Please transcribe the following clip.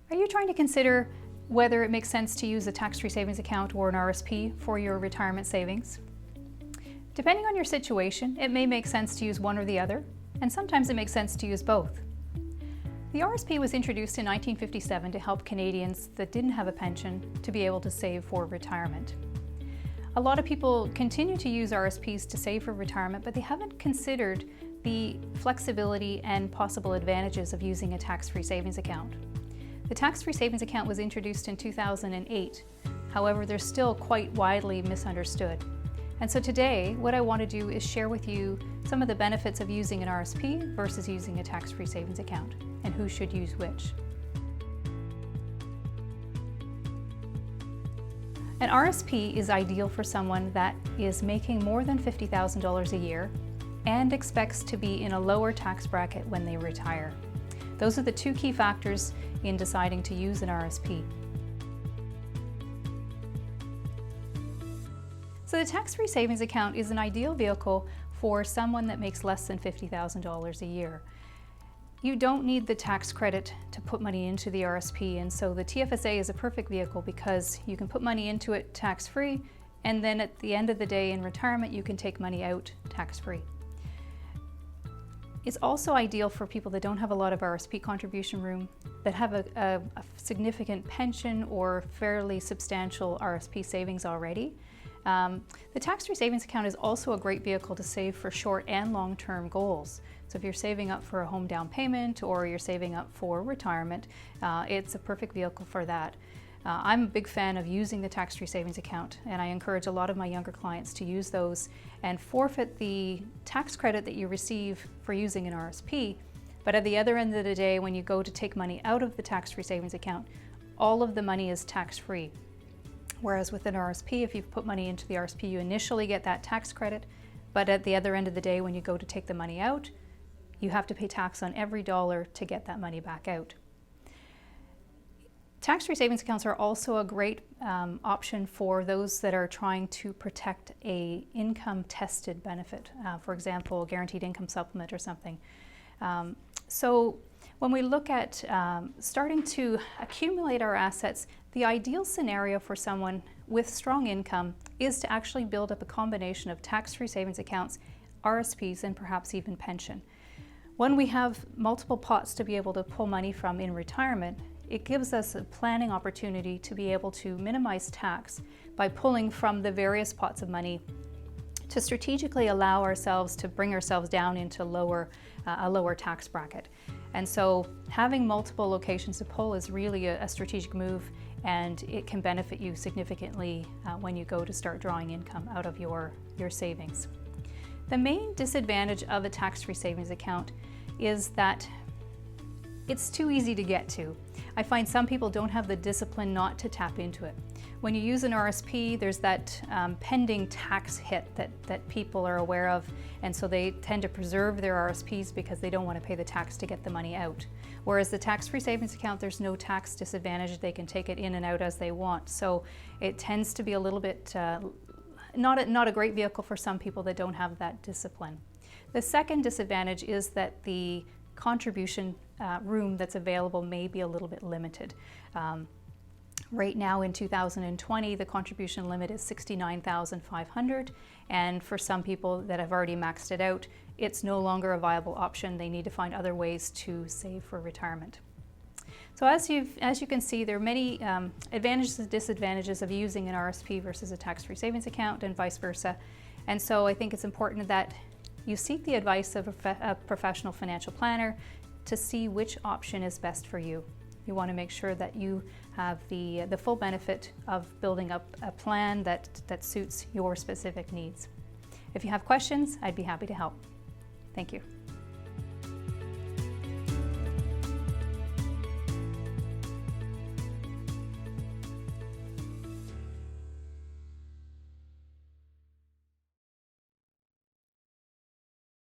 Are you trying to consider whether it makes sense to use a tax-free savings account or an RSP for your retirement savings? Depending on your situation, it may make sense to use one or the other, and sometimes it makes sense to use both. The RSP was introduced in 1957 to help Canadians that didn't have a pension to be able to save for retirement. A lot of people continue to use RSPs to save for retirement, but they haven't considered the flexibility and possible advantages of using a tax-free savings account. The tax-free savings account was introduced in 2008. However, they're still quite widely misunderstood. And so today, what I want to do is share with you some of the benefits of using an RSP versus using a tax-free savings account, and who should use which. An RSP is ideal for someone that is making more than $50,000 a year and expects to be in a lower tax bracket when they retire. Those are the two key factors in deciding to use an RSP. So the tax-free savings account is an ideal vehicle for someone that makes less than $50,000 a year. You don't need the tax credit to put money into the RSP, and so the TFSA is a perfect vehicle because you can put money into it tax-free, and then at the end of the day in retirement you can take money out tax-free. It's also ideal for people that don't have a lot of RSP contribution room, that have a significant pension or fairly substantial RSP savings already. The tax-free savings account is also a great vehicle to save for short and long-term goals. So if you're saving up for a home down payment or you're saving up for retirement, it's a perfect vehicle for that. I'm a big fan of using the tax-free savings account, and I encourage a lot of my younger clients to use those and forfeit the tax credit that you receive for using an RSP. But at the other end of the day, when you go to take money out of the tax-free savings account, all of the money is tax-free. Whereas with an RSP, if you've put money into the RSP, you initially get that tax credit, but at the other end of the day, when you go to take the money out, you have to pay tax on every dollar to get that money back out. Tax-free savings accounts are also a great option for those that are trying to protect a income-tested benefit, for example, a guaranteed income supplement or something. So when we look at starting to accumulate our assets, the ideal scenario for someone with strong income is to actually build up a combination of tax-free savings accounts, RSPs, and perhaps even pension. When we have multiple pots to be able to pull money from in retirement, it gives us a planning opportunity to be able to minimize tax by pulling from the various pots of money to strategically allow ourselves to bring ourselves down into a lower tax bracket. And so having multiple locations to pull is really a strategic move, and it can benefit you significantly when you go to start drawing income out of your savings. The main disadvantage of a tax-free savings account is that it's too easy to get to. I find some people don't have the discipline not to tap into it. When you use an RSP, there's that pending tax hit that people are aware of, and so they tend to preserve their RSPs because they don't want to pay the tax to get the money out. Whereas the tax-free savings account, there's no tax disadvantage. They can take it in and out as they want. So it tends to be a little bit not a great vehicle for some people that don't have that discipline. The second disadvantage is that the contribution room that's available may be a little bit limited. Right now in 2020, the contribution limit is $69,500, and for some people that have already maxed it out, it's no longer a viable option. They need to find other ways to save for retirement. So as you can see, there are many advantages and disadvantages of using an RSP versus a tax-free savings account, and vice versa. And so I think it's important that you seek the advice of a professional financial planner to see which option is best for you. You want to make sure that you have the full benefit of building up a plan that suits your specific needs. If you have questions, I'd be happy to help. Thank you.